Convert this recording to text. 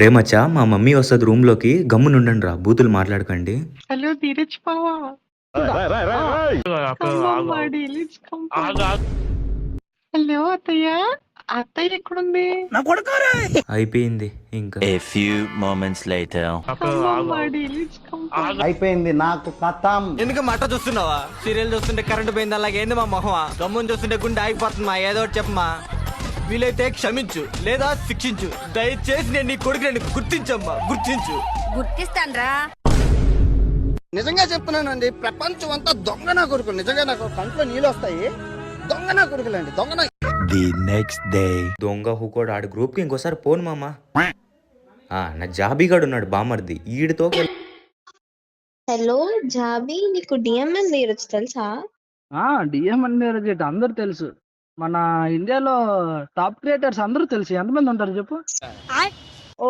రే మచ్చా మా మమ్మీ వస్తుంది రూమ్లోకి గమ్మునుండండి రా బూతులు మాట్లాడకండి. హలో ధీరజ్ బావా, హలో అత్తయ్య. అత్తయ్య ఎక్కడుంది? అయిపోయింది ఇంకా. A few moments later. అయిపోయింది నాకు కథం. ఎందుకు మట చూస్తున్నావా? సీరియల్ చూస్తుంటే కరెంట్ పోయింది అలాగేంది మా మొహమా? గమ్ముని చూస్తుంటే గుండె ఆగిపోతుందమ్మా. ఏదో ఒకటి చెప్పమ్మా. వీలైతే క్షమించు లేదా శిక్షించు. దయచేసి నేను నీ కొడుకు నేను గుర్తించమ్మా, గుర్తించు. గుర్తిస్తాన్రా. నిజంగా చెప్తున్నానండి, ప్రపంచం అంతా దొంగ నా కొడుకులు. నిజంగా నాకు కంట్లో నీళ్ళు వస్తాయి. దొంగ నా కొడుకులండి, దొంగ నా. The next day. దొంగ హుకోడు ఆడి గ్రూప్కి ఇంకోసారి పోను మామ. నా జాబీగాడు ఉన్నాడు బామర్ది, ఈడితో హలో జాబీ, నీకు డిఎంఎన్ నీరజ్ తెలుసా? డిఎంఎన్ నీరజ్ అందరు తెలుసు. మన ఇండియాలో టాప్ క్రియేటర్స్ అందరూ తెలుసు. ఎంతమంది ఉంటారు చెప్పు?